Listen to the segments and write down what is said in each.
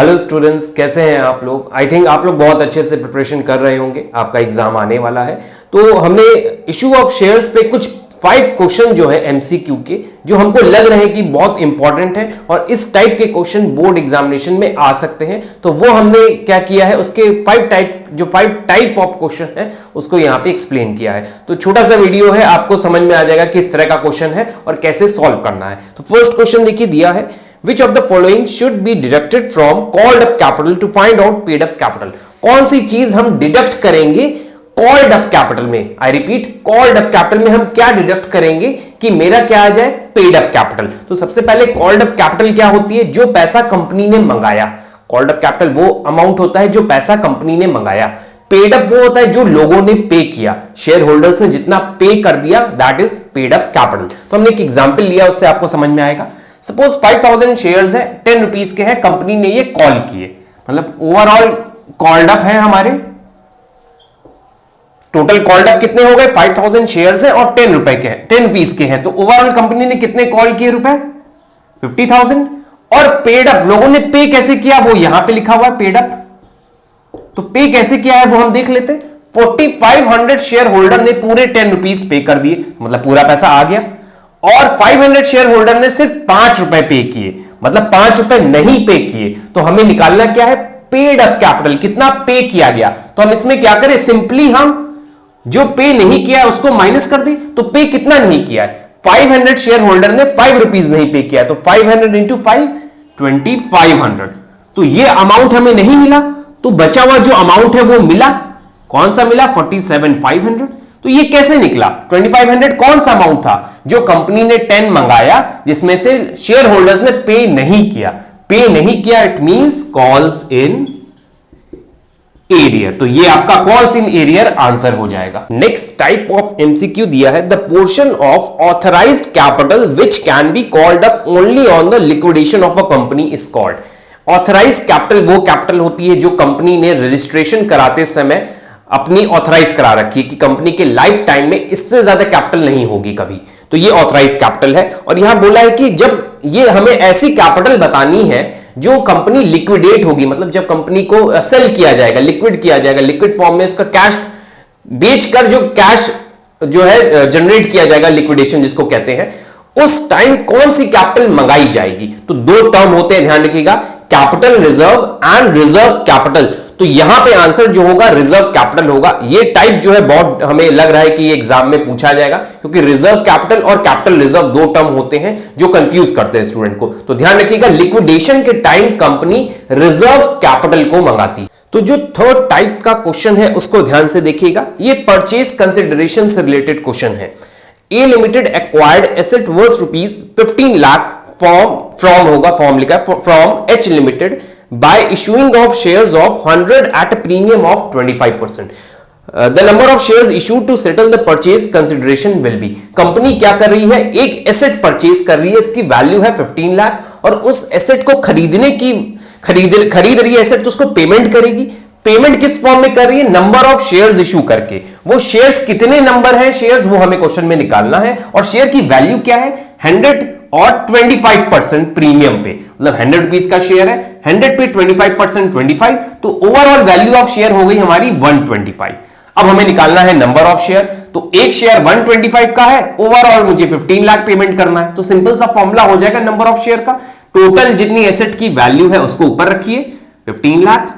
Hello students, कैसे हैं आप लोग। आई थिंक आप लोग बहुत अच्छे से प्रिपरेशन कर रहे होंगे, आपका एग्जाम आने वाला है। तो हमने इशू ऑफ शेयर्स पे कुछ 5 क्वेश्चन जो है एमसीक्यू के, जो हमको लग रहे हैं कि बहुत इंपॉर्टेंट है और इस टाइप के क्वेश्चन बोर्ड एग्जामिनेशन में आ सकते हैं। तो वो हमने क्या किया है, उसके 5 टाइप ऑफ क्वेश्चन है उसको यहाँ पे एक्सप्लेन किया है। तो छोटा सा वीडियो है, आपको समझ में आ जाएगा किस तरह का क्वेश्चन है और कैसे सॉल्व करना है। तो फर्स्ट क्वेश्चन देखिए दिया है, Which of the following should be deducted from called up capital to find out paid up capital? कौन सी चीज हम डिडक्ट करेंगे called up capital में? I repeat, called up capital में हम क्या डिडक्ट करेंगे कि मेरा क्या आ जाए, paid up capital। तो सबसे पहले called up capital क्या होती है? जो पैसा कंपनी ने मंगाया। called up capital वो अमाउंट होता है जो पैसा कंपनी ने मंगाया। पेड अप वो होता है जो लोगों ने पे किया, शेयर होल्डर्स ने जितना पे कर दिया, that is paid up capital. तो हमने एक एग्जांपल लिया, उससे आपको समझ में आएगा। सपोज 5000 शेयर्स है, 10 रुपीज के हैं, कंपनी ने ये कॉल किए, मतलब ओवरऑल कॉल्ड अप है हमारे। टोटल कॉल्ड अप कितने हो गए, 5000 शेयर्स है और 10 रुपए के हैं, 10 रुपीज के हैं। तो ओवरऑल कंपनी ने कितने कॉल किए रुपए, 50,000। और पेड अप लोगों ने पे कैसे किया, वो यहां पे लिखा हुआ है पेड अप। तो पे कैसे किया है वो हम देख लेते हैं। 4500 शेयर होल्डर ने पूरे 10 रुपीज पे कर दिए, मतलब पूरा पैसा आ गया। और 500 शेयर होल्डर ने सिर्फ 5 रुपए पे किए, मतलब 5 रुपए नहीं पे किए। तो हमें निकालना क्या है, पेड अप कैपिटल, कितना पे किया गया। तो हम इसमें क्या करें, सिंपली हम जो पे नहीं किया उसको माइनस कर दें। तो पे कितना नहीं किया है, 500 शेयर होल्डर ने 5 रुपीज नहीं पे किया, तो 500 इंटू 5 2500। तो ये अमाउंट हमें नहीं मिला, तो बचा हुआ जो अमाउंट है वो मिला। कौन सा मिला, 47,500। तो ये कैसे निकला, 2500 कौन सा अमाउंट था, जो कंपनी ने 10 मंगाया जिसमें से शेयर होल्डर्स ने पे नहीं किया। पे नहीं किया it means calls in arrear. तो ये आपका कॉल्स इन एरियर आंसर हो जाएगा। नेक्स्ट टाइप ऑफ एमसीक्यू दिया है, the portion of authorised capital which can be called up only on the liquidation of a company is called. Authorise capital वो capital होती है जो कंपनी ने registration कराते समय अपनी ऑथराइज करा रखी है कि कंपनी के लाइफ टाइम में इससे ज्यादा कैपिटल नहीं होगी कभी। तो ये ऑथराइज कैपिटल है। और यहां बोला है कि जब ये हमें ऐसी कैपिटल बतानी है जो कंपनी लिक्विडेट होगी, मतलब जब कंपनी को सेल किया जाएगा, लिक्विड किया जाएगा, लिक्विड फॉर्म में उसका कैश बेचकर जो कैश जो है जनरेट किया जाएगा, लिक्विडेशन जिसको कहते हैं, उस टाइम कौन सी कैपिटल मंगाई जाएगी। तो 2 टर्म होते हैं, ध्यान रखिएगा, capital reserve and reserve capital. तो यहां पे आंसर जो होगा रिजर्व कैपिटल होगा। ये टाइप जो है बहुत हमें लग रहा है कि ये एग्जाम में पूछा जाएगा, क्योंकि रिजर्व कैपिटल और कैपिटल रिजर्व 2 टर्म होते हैं जो कंफ्यूज करते हैं स्टूडेंट को। तो ध्यान रखिएगा, लिक्विडेशन के टाइम कंपनी रिजर्व कैपिटल को मंगाती। तो जो थर्ड टाइप का क्वेश्चन है उसको ध्यान से देखिएगा, ये परचेज कंसिडरेशन से रिलेटेड क्वेश्चन है। A limited acquired asset worth ₹15 lakh from होगा, फॉर्म लिखा है, from H limited by issuing of shares of 100 at a premium of 25%. The number of shares issued to settle the purchase consideration will be. Company क्या कर रही है, एक asset purchase कर रही है, इसकी वैल्यू है 15 लाख और उस एसेट को खरीद रही है एसेट, तो उसको पेमेंट करेगी। पेमेंट किस फॉर्म में कर रही है, नंबर ऑफ शेयर्स इशू करके। वो शेयर्स कितने नंबर है शेयर्स, वो हमें क्वेश्चन में निकालना है। और शेयर की वैल्यू क्या है, 100 और 25% प्रीमियम पे, मतलब 100 रुपीज का शेयर है, 100 पे 25% 25, तो ओवरऑल वैल्यू ऑफ शेयर हो गई हमारी 125। अब हमें निकालना है नंबर ऑफ शेयर। तो एक शेयर 125 का है, ओवरऑल मुझे 15 लाख पेमेंट करना है। तो सिंपल सा फॉर्मूला हो जाएगा नंबर ऑफ शेयर का, टोटल जितनी एसेट की वैल्यू है उसको ऊपर रखिए 15 लाख,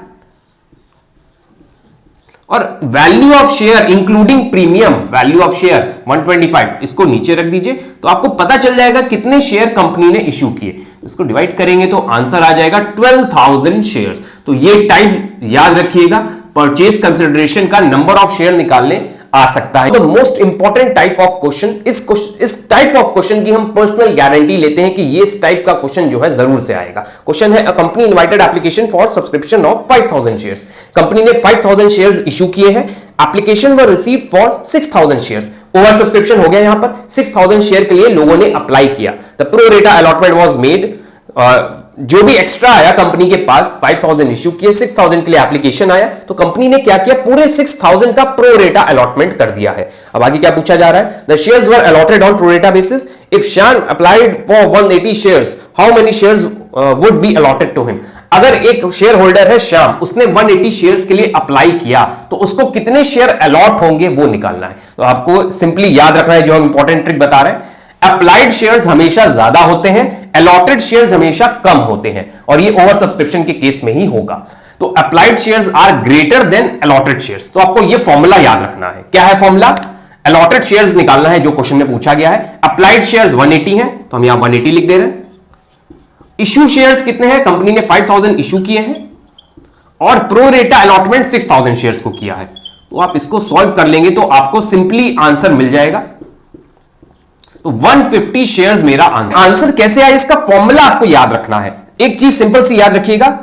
और value of share including premium, value of share 125, इसको नीचे रख दीजिए। तो आपको पता चल जाएगा कितने शेयर कंपनी ने इश्यू किए। इसको डिवाइड करेंगे तो आंसर आ जाएगा 12,000 शेयर्स। तो ये टाइप याद रखिएगा, परचेज कंसिडरेशन का नंबर ऑफ शेयर निकालने आ सकता है। तो most important type of question, इस टाइप ऑफ क्वेश्चन की हम पर्सनल गारंटी लेते हैं कि ये इस टाइप का क्वेश्चन जो है जरूर से आएगा। क्वेश्चन है, a company invited application for subscription of 5000 shares. Company ने 5000 शेयर्स इशू किए हैं, application were received for 6000 shares. Over subscription हो गया, यहां पर 6000 शेयर के लिए लोगों ने अप्लाई किया। द प्रो रेटा अलॉटमेंट वाज मेड, जो भी एक्स्ट्रा आया कंपनी के पास, 5000 इश्यू किए, 6000 के लिए एप्लीकेशन आया, तो कंपनी ने क्या किया, पूरे 6000 का प्रो रेटा अलॉटमेंट कर दिया है। अब आगे क्या पूछा जा रहा है, the shares were allotted on pro rata basis. If Shyam applied for 180 shares, how many shares would be allotted to him. अगर एक शेयर होल्डर है श्याम, उसने 180 शेयर्स के लिए अप्लाई किया, तो उसको कितने शेयर अलॉट होंगे वो निकालना है। तो आपको सिंपली याद रखना है, जो हम इंपॉर्टेंट ट्रिक बता रहे हैं, अप्लाइड शेयर्स हमेशा ज्यादा होते हैं, अलॉटेड शेयर्स हमेशा कम होते हैं, और ये ओवर सब्सक्रिप्शन के केस में ही होगा। तो applied shares are greater than allotted shares. तो आपको ये फॉर्मूला याद रखना है। क्या है फॉर्मूला? अलॉटेड शेयर्स निकालना है, जो क्वेश्चन में पूछा गया है। अप्लाइड शेयर्स 180 है, तो हम यहां 180 लिख दे रहे हैं। इश्यू शेयर्स कितने हैं? कंपनी ने 5000 इश्यू किए हैं, और प्रो रेटा अलॉटमेंट 6000 शेयर्स को किया है। तो आप इसको सॉल्व कर लेंगे तो आपको सिंपली आंसर मिल जाएगा। तो 150 शेयर्स मेरा आंसर। आंसर कैसे आए इसका फॉर्मूला आपको याद रखना है। एक चीज सिंपल सी याद रखिएगा,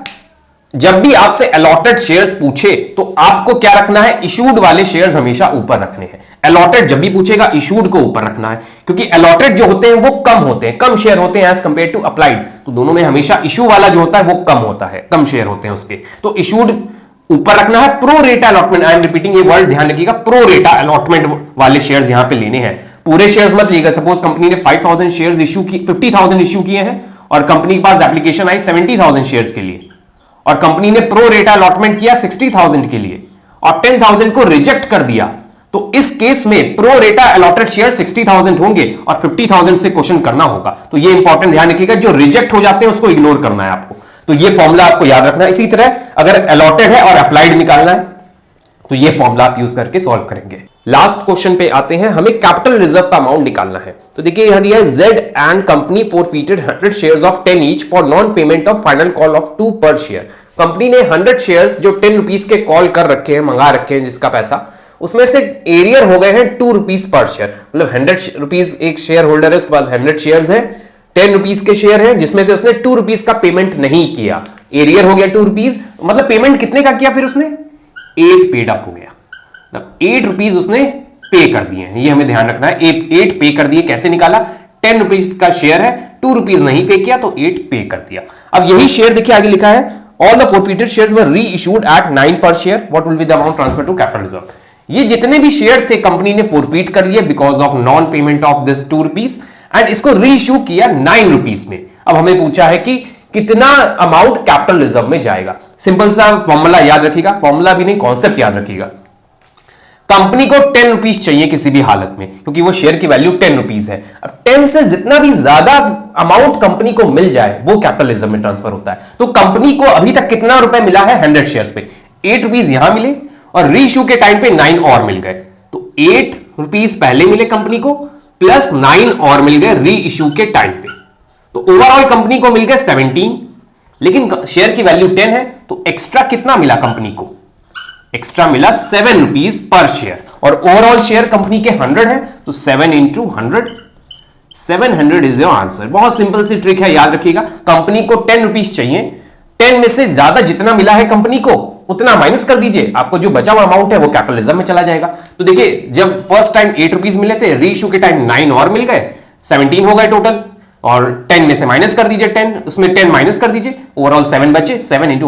जब भी आपसे अलॉटेड शेयर्स पूछे तो आपको क्या रखना है? इशूड वाले शेयर्स हमेशा ऊपर रखने हैं। अलॉटेड जब भी पूछेगा, इशूड को ऊपर रखना है, क्योंकि अलॉटेड जो होते हैं वो कम होते हैं, कम शेयर होते हैं एज कंपेयर टू अप्लाइड। तो दोनों में हमेशा इशू वाला जो होता है वो कम होता है, कम शेयर होते हैं उसके। तो इशूड ऊपर रखना है। प्रो रेटा अलॉटमेंट, आई एम रिपीटिंग ये वर्ड, ध्यान रखिएगा, प्रो रेटा अलॉटमेंट वाले शेयर्स यहां पे लेने हैं। पूरे शेयर्स मत लीजिएगा। सपोज कंपनी ने 5000 शेयर्स इशू की, 50,000 इशू किए हैं, और कंपनी के पास एप्लीकेशन आई 70,000 शेयर्स के लिए, और कंपनी ने प्रो रेटा अलॉटमेंट किया 60,000 के लिए, और 10,000 को रिजेक्ट कर दिया। तो इस केस में प्रो रेटा अलॉटेड शेयर 60,000 होंगे, और 50,000 से क्वेश्चन करना होगा। तो ये इंपॉर्टेंट ध्यान रखिएगा, जो रिजेक्ट हो जाते हैं उसको इग्नोर करना है आपको। तो ये फॉर्मूला आपको याद रखना है। इसी तरह अगर अलॉटेड है और अप्लाइड निकालना है, तो ये फॉर्मूला आप यूज करके सॉल्व करेंगे। लास्ट क्वेश्चन पे आते हैं, हमें कैपिटल रिजर्व का अमाउंट निकालना है। तो देखिए यहां दिया है, Z and company forfeited 100 shares of 10 each for non payment of final call of 2 per share. Company ने 100 शेयर्स जो 10 रुपीज के कॉल कर रखे हैं, मंगा रखे हैं जिसका पैसा, उसमें से एरियर हो गए हैं 2 रुपीज पर शेयर। मतलब 100 रुपीज एक शेयर होल्डर है, उसके पास 100 शेयर्स है, 10 रुपीज के शेयर हैं, जिसमें से उसने 2 रुपीज का पेमेंट नहीं किया। एरियर हो गया 2 रुपीज, मतलब पेमेंट कितने का किया? फिर उसने 8 पेड अप हो गया, मतलब 8 रुपीज उसने पे कर दिए हैं। ये हमें ध्यान रखना है, 8 पे कर दिए। कैसे निकाला? 10 रुपीज का शेयर है, 2 रुपीज नहीं पे किया, तो 8 पे कर दिया। अब यही शेयर देखिए आगे लिखा है, all the forfeited shares were reissued at 9 per share, what will be the amount transfer to capital reserve. ये जितने भी शेयर थे कंपनी ने फॉरफीट कर लिए because of non payment of this 2 rupees, and इसको रीइश्यू किया 9 रुपीज में। अब हमें पूछा है कि कितना अमाउंट कैपिटल रिजर्व में जाएगा। सिंपल सा फॉर्मूला याद रखिएगा, फॉर्मूला भी नहीं कॉन्सेप्ट याद रखिएगा। कंपनी को 10 रुपीज चाहिए किसी भी हालत में, क्योंकि वो शेयर की वैल्यू 10 रुपीज है। अब 10 से जितना भी ज्यादा अमाउंट कंपनी को मिल जाए वो कैपिटल रिजर्व में ट्रांसफर होता है। तो कंपनी को अभी तक कितना रुपए मिला है? 100 शेयर्स पे 8 रुपीज यहां मिले, और रीइश्यू के टाइम पे 9 और मिल गए। तो 8 रुपीज पहले मिले कंपनी को, प्लस 9 और मिल गए रीइश्यू के टाइम पे। तो ओवरऑल कंपनी को मिल गए 17, लेकिन शेयर की वैल्यू 10 है, तो एक्स्ट्रा कितना मिला कंपनी को? एक्स्ट्रा मिला 7 रुपीज पर शेयर, और ओवरऑल शेयर कंपनी के 100 है, तो 7 इंटू 100, 700 इज योर आंसर। बहुत सिंपल सी ट्रिक है, याद रखिएगा। कंपनी को 10 रुपीज चाहिए, 10 में से ज्यादा जितना मिला है कंपनी को उतना माइनस कर दीजिए, आपको जो बचा हुआ अमाउंट है वो कैपिटल रिजर्व में चला जाएगा। तो देखिए, जब फर्स्ट टाइम 8 रुपीज मिले थे, रीइश्यू के टाइम 9 और मिल गए, 17 हो गए टोटल, और 10 में से माइनस कर दीजिए 10, उसमें 10 माइनस कर दीजिए, ओवरऑल 7 बचे, 7 इंटू